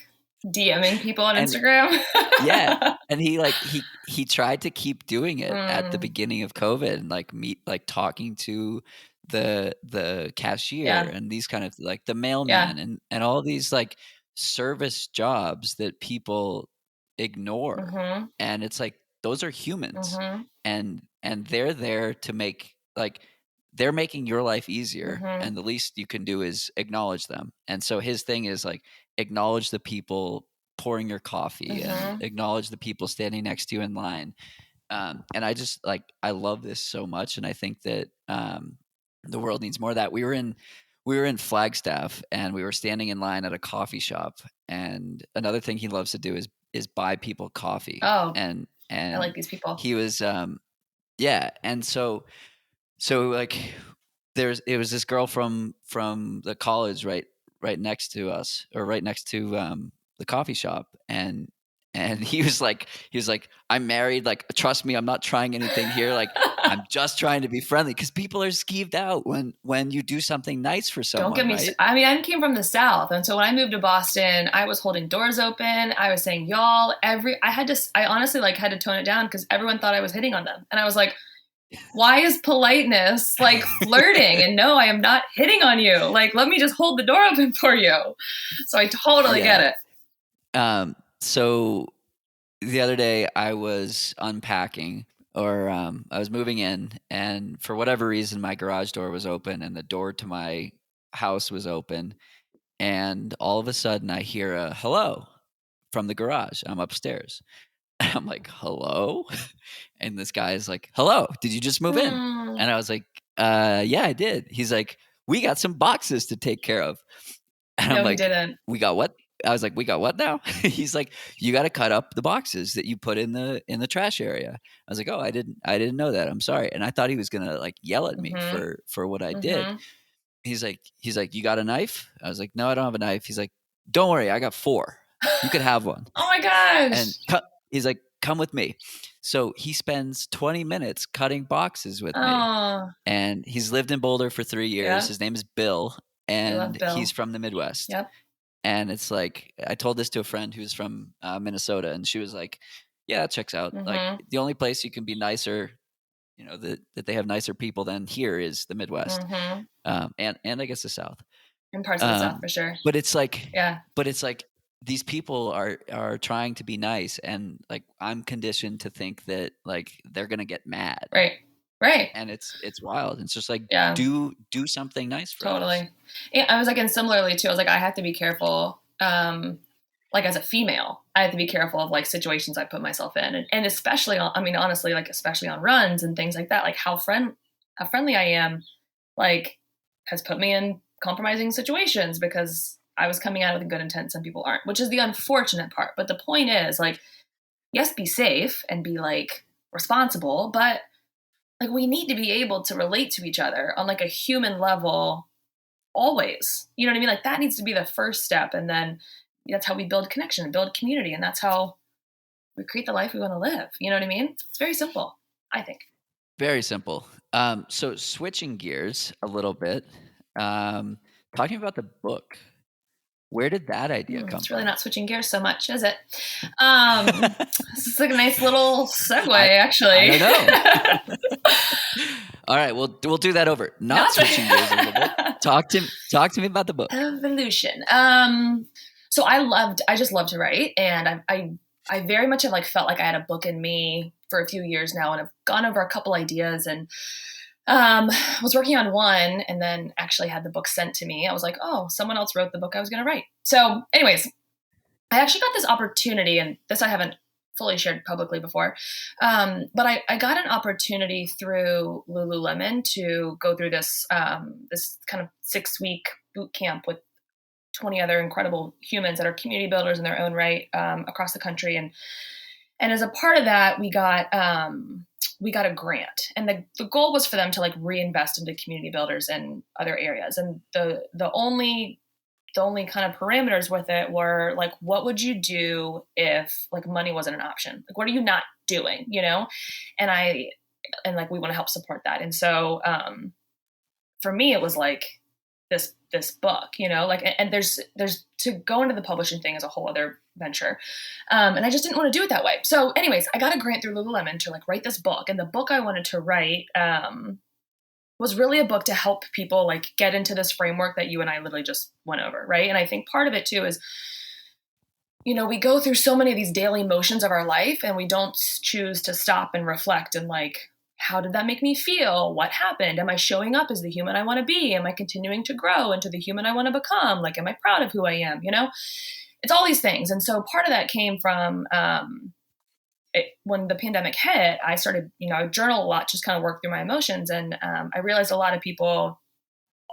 DMing people on Instagram. Yeah. And he tried to keep doing it at the beginning of COVID, and talking to the cashier and these kind of, like, the mailman and all these like service jobs that people ignore. And it's like, those are humans, and they're there to make, like, they're making your life easier, and the least you can do is acknowledge them. And so his thing is like, acknowledge the people pouring your coffee, and acknowledge the people standing next to you in line. And I just, like, I love this so much, and I think that the world needs more of that. We were in Flagstaff, and we were standing in line at a coffee shop, and another thing he loves to do is buy people coffee. And I like these people. He was and so like, it was this girl from the college right next to us, or right next to the coffee shop, and he was like, I'm married, like, trust me, I'm not trying anything here, like, I'm just trying to be friendly, because people are skeeved out when you do something nice for someone. Don't get me right? I mean, I came from the South, and so when I moved to Boston, I was holding doors open, I was saying y'all, I honestly like had to tone it down, because everyone thought I was hitting on them, and I was like, why is politeness like flirting? And no, I am not hitting on you. Like, let me just hold the door open for you. So I totally get it. So the other day I was unpacking, or I was moving in, and for whatever reason, my garage door was open and the door to my house was open. And all of a sudden I hear a hello from the garage. I'm upstairs. I'm like, hello? And this guy is like, hello, did you just move in? And I was like, yeah, I did. He's like, we got some boxes to take care of. And I'm No, he like, didn't. we got what? I was like, we got what now? He's like, you got to cut up the boxes that you put in the trash area. I was like, oh, I didn't know that. I'm sorry. And I thought he was going to like yell at me Mm-hmm. for what I did. Mm-hmm. He's like, you got a knife? I was like, no, I don't have a knife. He's like, don't worry. I got 4. You could have one. Oh my And gosh. he's like, come with me. So he spends 20 minutes cutting boxes with me. Oh, And he's lived in Boulder for 3 years. yeah. His name is Bill, We love and he's Bill. from the Midwest. Yep. And it's like, I told this to a friend who's from Minnesota, and she was like, yeah, that checks out. Like, Mm-hmm. the only place you can be nicer, that they have nicer people than here is the Midwest, Mm-hmm. and I guess the South. In parts of the South for sure. But it's like, Yeah. these people are trying to be nice, and like I'm conditioned to think that like they're gonna get mad, Right. Right. and it's wild. It's just like, Yeah. do something nice for others. Totally. Yeah, I was like, and similarly too, I was like, I have to be careful. Like as a female, I have to be careful of like situations I put myself in, and especially on, I mean, honestly, like especially on runs and things like that, like how friendly I am, like has put me in compromising situations because I was coming out with a good intent. Some people aren't, which is the unfortunate part. But the point is like, yes, be safe and be like responsible, but like we need to be able to relate to each other on like a human level always. You know what I mean? Like that needs to be the first step. And then that's how we build connection and build community. And that's how we create the life we want to live. You know what I mean? It's very simple, I think. Very simple. So switching gears a little bit, talking about the book. Where did that idea come It's really from? not switching gears so much, is it? This is like a nice little segue, actually. I don't know. All right, we'll do that over. Not switching gears a little bit. Talk to me about the book. Evolution. So I just love to write, and I very much have like felt like I had a book in me for a few years now, and I've gone over a couple ideas and was working on one, and then actually had the book sent to me. I was like, oh, someone else wrote the book I was going to write. So anyways, I actually got this opportunity, and this I haven't fully shared publicly before. But I got an opportunity through Lululemon to go through this kind of 6-week boot camp with 20 other incredible humans that are community builders in their own right across the country. And as a part of that, we got a grant, and the goal was for them to like reinvest into community builders in other areas. And the only kind of parameters with it were like, what would you do if like money wasn't an option? Like, what are you not doing? And like, we want to help support that. And so, for me, it was like this book, like, and there's to go into the publishing thing is a whole other venture. And I just didn't want to do it that way. So anyways, I got a grant through Lululemon to like write this book. And the book I wanted to write, was really a book to help people like get into this framework that you and I literally just went over. Right. And I think part of it too is, we go through so many of these daily motions of our life, and we don't choose to stop and reflect and like, how did that make me feel? What happened? Am I showing up as the human I want to be? Am I continuing to grow into the human I want to become? Like, am I proud of who I am? It's all these things. And so part of that came from, when the pandemic hit, I started, I journal a lot, just kind of work through my emotions. And I realized a lot of people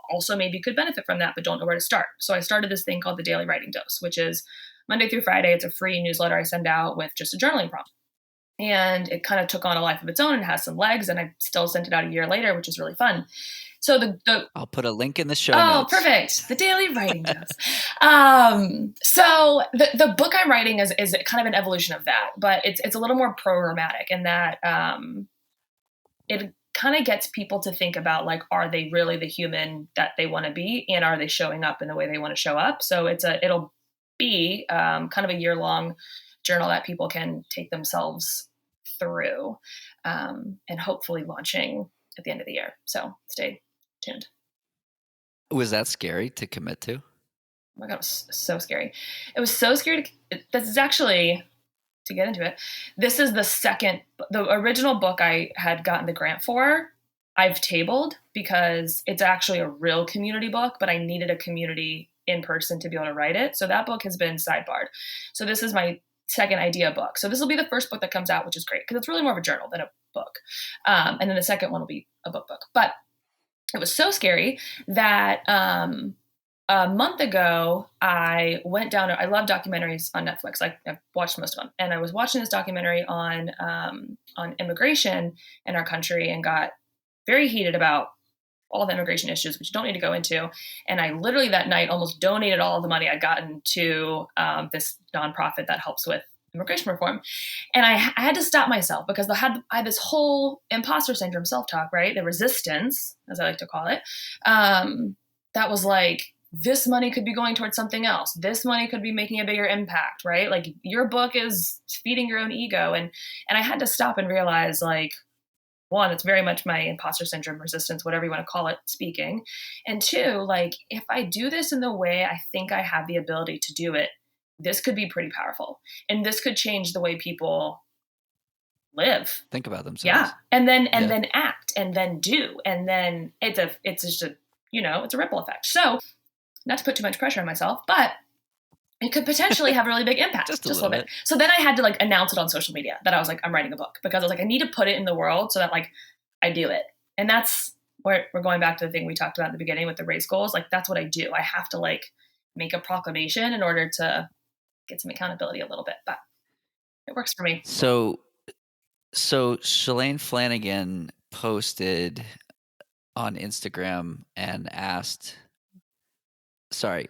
also maybe could benefit from that, but don't know where to start. So I started this thing called the Daily Writing Dose, which is Monday through Friday. It's a free newsletter I send out with just a journaling prompt. And it kind of took on a life of its own and has some legs. And I still sent it out a year later, which is really fun. So I'll put a link in the show notes. Oh, perfect. The Daily Writing Dose. So the book I'm writing is kind of an evolution of that, but it's a little more programmatic in that it kind of gets people to think about like, are they really the human that they want to be, and are they showing up in the way they want to show up? So it'll be kind of a year-long journal that people can take themselves through, and hopefully launching at the end of the year. So stay tuned. Was that scary to commit to? Oh my God, it was so scary. It was so scary. This is actually, to get into it, this is the original book I had gotten the grant for, I've tabled because it's actually a real community book, but I needed a community in person to be able to write it. So that book has been sidebarred. So this is my second idea book. So this will be the first book that comes out, which is great because it's really more of a journal than a book. And then the second one will be a book. But it was so scary that a month ago, I went down. I love documentaries on Netflix. I've watched most of them, and I was watching this documentary on immigration in our country, and got very heated about all the immigration issues, which you don't need to go into. And I literally that night almost donated all of the money I'd gotten to this nonprofit that helps with immigration reform. And I had to stop myself because I had this whole imposter syndrome self-talk, right? The resistance, as I like to call it, that was like, this money could be going towards something else. This money could be making a bigger impact, right? Like your book is feeding your own ego. And I had to stop and realize, like, one, it's very much my imposter syndrome resistance, whatever you want to call it, speaking. And two, like, if I do this in the way I think I have the ability to do it, this could be pretty powerful. And this could change the way people live. Think about themselves. Yeah. And then act and then do. And then it's just a, it's a ripple effect. So not to put too much pressure on myself, but it could potentially have a really big impact. Just a little bit. So then I had to like announce it on social media that I was like, I'm writing a book, because I was like, I need to put it in the world so that like I do it. And that's where we're going back to the thing we talked about at the beginning with the race goals. Like, that's what I do. I have to like make a proclamation in order to get some accountability a little bit, but it works for me. So Shalane Flanagan posted on Instagram and asked, so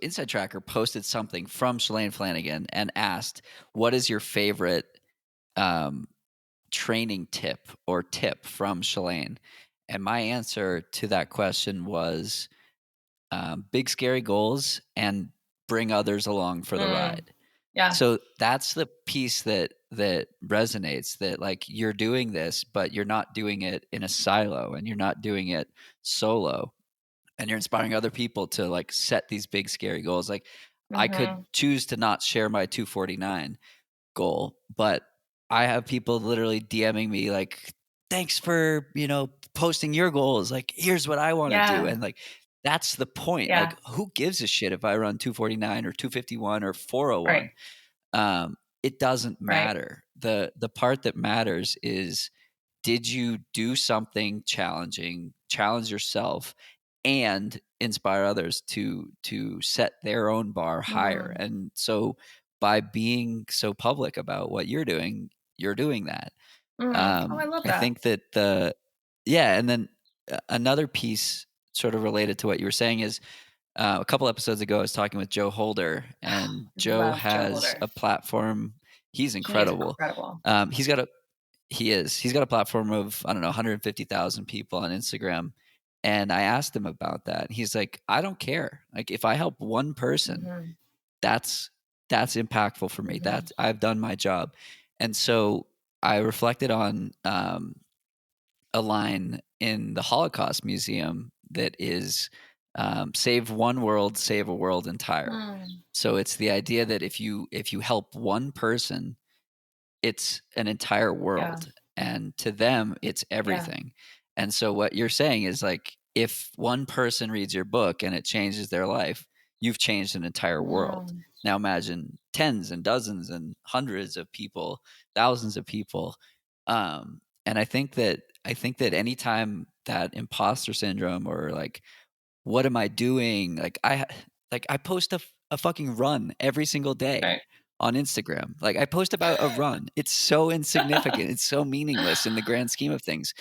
Inside Tracker posted something from Shalane Flanagan and asked, what is your favorite training tip or tip from Shalane? And my answer to that question was big, scary goals and bring others along for the ride. Yeah. So that's the piece that resonates, that like you're doing this, but you're not doing it in a silo and you're not doing it solo. And you're inspiring other people to like set these big, scary goals. Like I could choose to not share my 249 goal, but I have people literally DMing me like, thanks for, posting your goals. Like, here's what I want to do. And like, that's the point. Yeah. Like, who gives a shit if I run 249 or 251 or 401? Right. It doesn't matter. Right. The part that matters is, did you do something challenging, challenge yourself, and inspire others to set their own bar higher? And so by being so public about what you're doing that. I love that. I think that and then another piece sort of related to what you were saying is a couple episodes ago, I was talking with Joe Holder, and Joe has a platform. He's incredible. He's got a platform of, I don't know, 150,000 people on Instagram. And I asked him about that. He's like, I don't care. Like, if I help one person, that's impactful for me. That I've done my job. And so I reflected on a line in the Holocaust Museum that is, save one world, save a world entire. So it's the idea that if you help one person, it's an entire world. And to them, it's everything. And so what you're saying is, like, if one person reads your book and it changes their life, you've changed an entire world. Now imagine tens and dozens and hundreds of people, thousands of people. And I think that anytime that imposter syndrome, or like, what am I doing? Like I post a fucking run every single day on Instagram. Like, I post about a run. It's so insignificant. It's so meaningless in the grand scheme of things.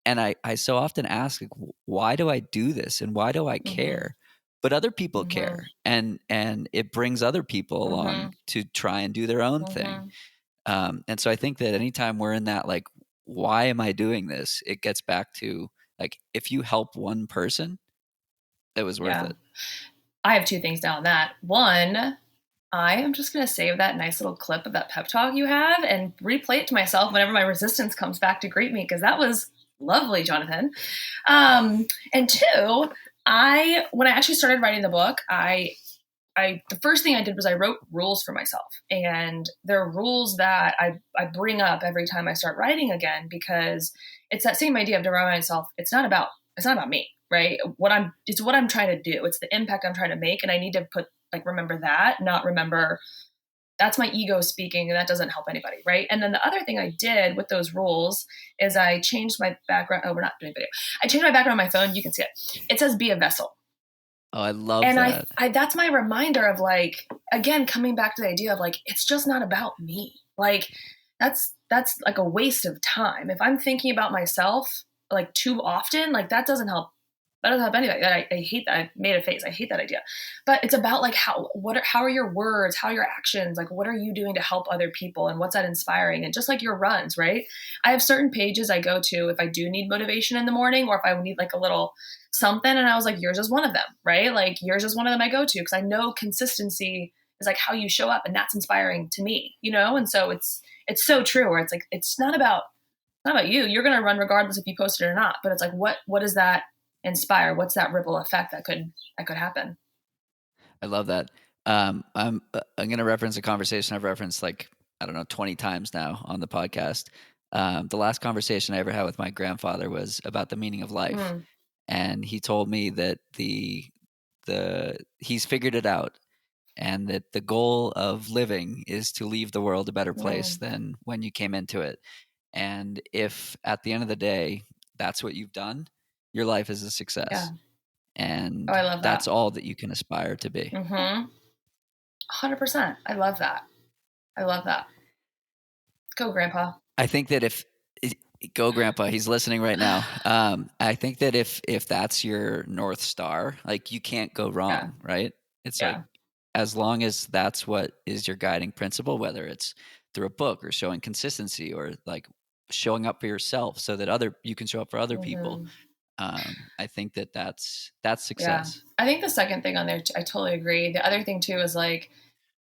And I so often ask, like, why do I do this? And why do I care? But other people care. And it brings other people along to try and do their own thing. And so I think that anytime we're in that, like, why am I doing this? It gets back to, like, if you help one person, it was worth it. I have two things down on that. One, I am just going to save that nice little clip of that pep talk you have and replay it to myself whenever my resistance comes back to greet me, because that was lovely, Jonathan. And two, when I actually started writing the book, the first thing I did was I wrote rules for myself. And there are rules that I bring up every time I start writing again, because it's that same idea of to remind myself, it's not about me, right? It's what I'm trying to do. It's the impact I'm trying to make. And I need to remember that, not remember that's my ego speaking, and that doesn't help anybody, right? And then the other thing I did with those rules is I changed my background. Oh, we're not doing video. I changed my background on my phone. You can see it. It says be a vessel. Oh, I love And that. I that's my reminder of like, again, coming back to the idea of like, it's just not about me. Like that's like a waste of time. If I'm thinking about myself like too often, like that doesn't help. That doesn't help anybody. I hate that. I made a face. I hate that idea. But it's about like how are your words, how are your actions, like what are you doing to help other people, and what's that inspiring? And just like your runs, right? I have certain pages I go to if I do need motivation in the morning, or if I need like a little something. And I was like, yours is one of them, right? Like yours is one of them I go to because I know consistency is like how you show up, and that's inspiring to me, you know? And so it's so true where it's like, it's not about you. You're going to run regardless if you post it or not. But it's like, what does that inspire? What's that ripple effect that could happen? I love that. I'm going to reference a conversation I've referenced like, I don't know, 20 times now on the podcast. The last conversation I ever had with my grandfather was about the meaning of life. And he told me that he's figured it out, and that the goal of living is to leave the world a better place than when you came into it. And if at the end of the day, that's what you've done, your life is a success. Yeah. And I love that. That's all that you can aspire to be. 100%. I love that. Go, Grandpa. I think that go, Grandpa, he's listening right now. I think that if that's your North Star, like you can't go wrong, right? It's like, as long as that's what is your guiding principle, whether it's through a book or showing consistency or like showing up for yourself so that you can show up for other people. I think that's success. Yeah. I think the second thing on there, I totally agree. The other thing too is like,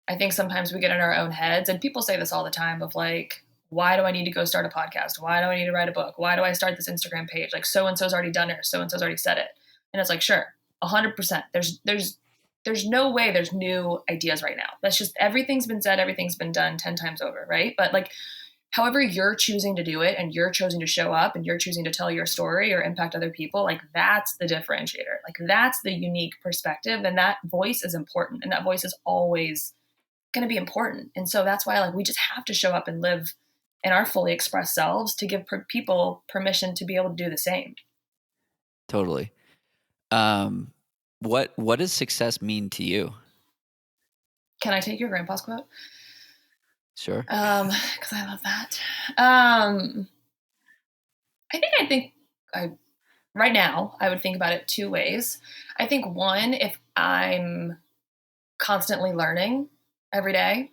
I think sometimes we get in our own heads, and people say this all the time of like, why do I need to go start a podcast? Why do I need to write a book? Why do I start this Instagram page? Like so-and-so's already done it, or so-and-so's already said it. And it's like, sure, 100%. There's no way there's new ideas right now. That's just, everything's been said, everything's been done 10 times over, right? But like, however you're choosing to do it, and you're choosing to show up, and you're choosing to tell your story or impact other people, like that's the differentiator. Like that's the unique perspective, and that voice is important, and that voice is always going to be important. And so that's why like we just have to show up and live in our fully expressed selves to give people permission to be able to do the same. Totally. What does success mean to you? Can I take your grandpa's quote? Sure. Because I love that. I think right now I would think about it two ways. I think one, if I'm constantly learning every day,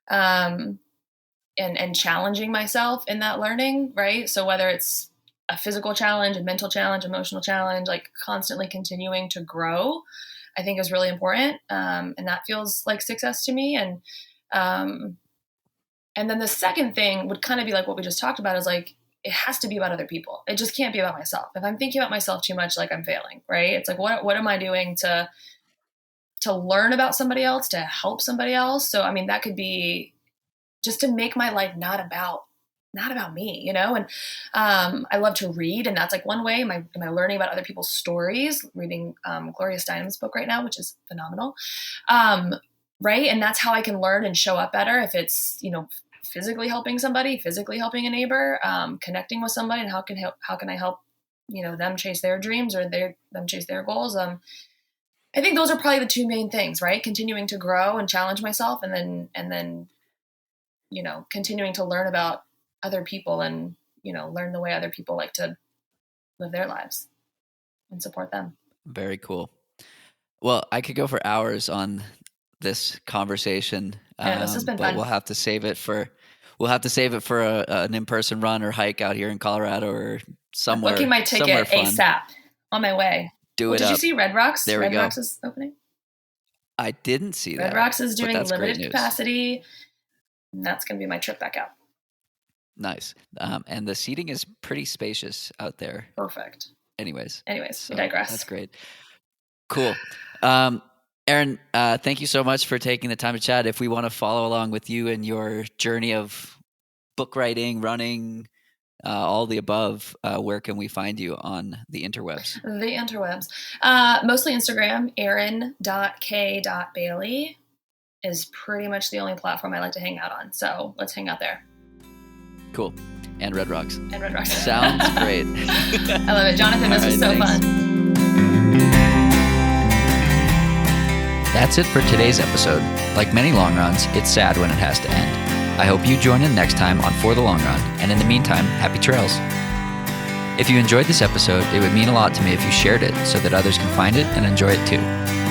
and challenging myself in that learning, right? So whether it's a physical challenge, a mental challenge, emotional challenge, like constantly continuing to grow, I think is really important. And that feels like success to me. And then the second thing would kind of be like what we just talked about, is like, it has to be about other people. It just can't be about myself. If I'm thinking about myself too much, like I'm failing, right? It's like, what am I doing to learn about somebody else, to help somebody else? So, I mean, that could be just to make my life not about me, you know? And I love to read, and that's like one way. Am I learning about other people's stories? Reading Gloria Steinem's book right now, which is phenomenal. Right? And that's how I can learn and show up better. If it's, you know, physically helping somebody, physically helping a neighbor, connecting with somebody, and how can I help, you know, them chase their dreams, or them chase their goals. I think those are probably the two main things, right? Continuing to grow and challenge myself, and then, you know, continuing to learn about other people, and, you know, learn the way other people like to live their lives and support them. Very cool. Well, I could go for hours on this conversation. Yeah, this has been but fun. We'll have to save it for an in-person run or hike out here in Colorado or somewhere. I'm booking my ticket ASAP, on my way. Did you see Red Rocks? There we go. Red Rocks is opening. I didn't see that. Red Rocks is doing limited capacity, and that's going to be my trip back out. Nice. And the seating is pretty spacious out there. Perfect. Anyways, we digress. That's great. Cool. Erin, thank you so much for taking the time to chat. If we want to follow along with you and your journey of book writing, running, all the above, where can we find you on the interwebs? The interwebs. Mostly Instagram. Erin.k.bailey is pretty much the only platform I like to hang out on. So let's hang out there. Cool. And Red Rocks. Sounds great. I love it. Jonathan, this was so fun. That's it for today's episode. Like many long runs, it's sad when it has to end. I hope you join in next time on For the Long Run, and in the meantime, happy trails. If you enjoyed this episode, it would mean a lot to me if you shared it so that others can find it and enjoy it too.